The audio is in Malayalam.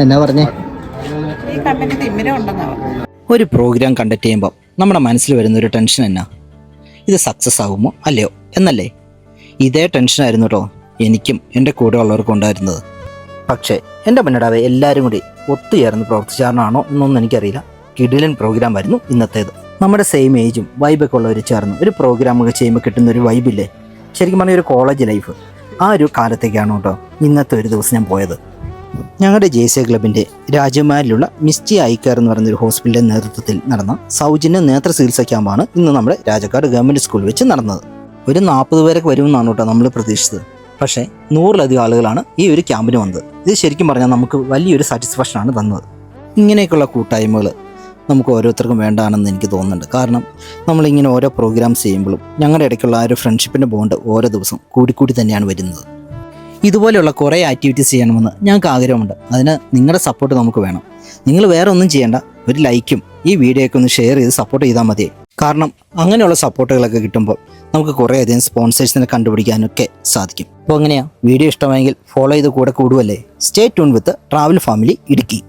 എന്നാ പറഞ്ഞേ? ഈ കമ്പനി തിമിരം ഉണ്ടെന്നാ. ഒരു പ്രോഗ്രാം കണ്ടക്ട് ചെയ്യുമ്പോൾ നമ്മുടെ മനസ്സിൽ വരുന്ന ഒരു ടെൻഷൻ എന്നാ, ഇത് സക്സസ് ആകുമോ അല്ലയോ എന്നല്ലേ. ഇതേ ടെൻഷനായിരുന്നു കേട്ടോ എനിക്കും എൻ്റെ കൂടെ ഉള്ളവർക്കും ഉണ്ടായിരുന്നത്. പക്ഷേ എൻ്റെ മുന്നടാവെ എല്ലാവരും കൂടി ഒത്തുചേർന്ന് പ്രവർത്തിച്ചാരണോ എന്നൊന്നും എനിക്കറിയില്ല. കിടിലൻ പ്രോഗ്രാം ആയിരുന്നു ഇന്നത്തേത്. നമ്മുടെ സെയിം ഏജും വൈബൊക്കെ ഉള്ളവർ ചേർന്ന് ഒരു പ്രോഗ്രാമൊക്കെ ചെയ്യുമ്പോൾ കിട്ടുന്ന ഒരു വൈബില്ലേ, ശരിക്കും പറഞ്ഞാൽ ഒരു കോളേജ് ലൈഫ്. ആ ഒരു കാലത്തേക്കാണ് കേട്ടോ ഇന്നത്തെ ഒരു ദിവസം ഞാൻ പോയത്. ഞങ്ങളുടെ JC ക്ലബിൻ്റെ രാജകുമാരിലുള്ള മിസ്റ്റി ഐ കെയർ എന്ന് പറയുന്നൊരു ഹോസ്പിറ്റലിൻ്റെ നേതൃത്വത്തിൽ നടന്ന സൗജന്യ നേത്ര ചികിത്സ ക്യാമ്പാണ് ഇന്ന് നമ്മുടെ രാജാക്കാട് ഗവൺമെൻറ് സ്കൂളിൽ വെച്ച് നടന്നത്. ഒരു 40 പേരൊക്കെ വരുമെന്നാണ് കേട്ടോ നമ്മൾ പ്രതീക്ഷിച്ചത്. പക്ഷേ 100-ലധികം ആളുകളാണ് ഈ ഒരു ക്യാമ്പിന് വന്നത്. ഇത് ശരിക്കും പറഞ്ഞാൽ നമുക്ക് വലിയൊരു സാറ്റിസ്ഫാക്ഷനാണ് തന്നത്. ഇങ്ങനെയൊക്കെയുള്ള കൂട്ടായ്മകൾ നമുക്ക് ഓരോരുത്തർക്കും വേണ്ടാണെന്ന് എനിക്ക് തോന്നുന്നുണ്ട്. കാരണം നമ്മളിങ്ങനെ ഓരോ പ്രോഗ്രാംസ് ചെയ്യുമ്പോഴും ഞങ്ങളുടെ ഇടയ്ക്കുള്ള ആ ഒരു ഫ്രണ്ട്ഷിപ്പിൻ്റെ ബോണ്ട് ഓരോ ദിവസം കൂടിക്കൂടി തന്നെയാണ് വരുന്നത്. ഇതുപോലെയുള്ള കുറേ ആക്ടിവിറ്റീസ് ചെയ്യണമെന്ന് ഞങ്ങൾക്ക് ആഗ്രഹമുണ്ട്. അതിന് നിങ്ങളുടെ സപ്പോർട്ട് നമുക്ക് വേണം. നിങ്ങൾ വേറെ ഒന്നും ചെയ്യേണ്ട, ഒരു ലൈക്കും ഈ വീഡിയോയൊക്കെ ഒന്ന് ഷെയർ ചെയ്ത് സപ്പോർട്ട് ചെയ്താൽ മതി. കാരണം അങ്ങനെയുള്ള സപ്പോർട്ടുകളൊക്കെ കിട്ടുമ്പോൾ നമുക്ക് കുറേയധികം സ്പോൺസേഴ്സിനെ കണ്ടുപിടിക്കാനൊക്കെ സാധിക്കും. അപ്പോൾ അങ്ങനെയാണ് വീഡിയോ ഇഷ്ടമായെങ്കിൽ ഫോളോ ചെയ്ത് കൂടെ കൂടുവല്ലേ. Stay tune with travel family Idukki.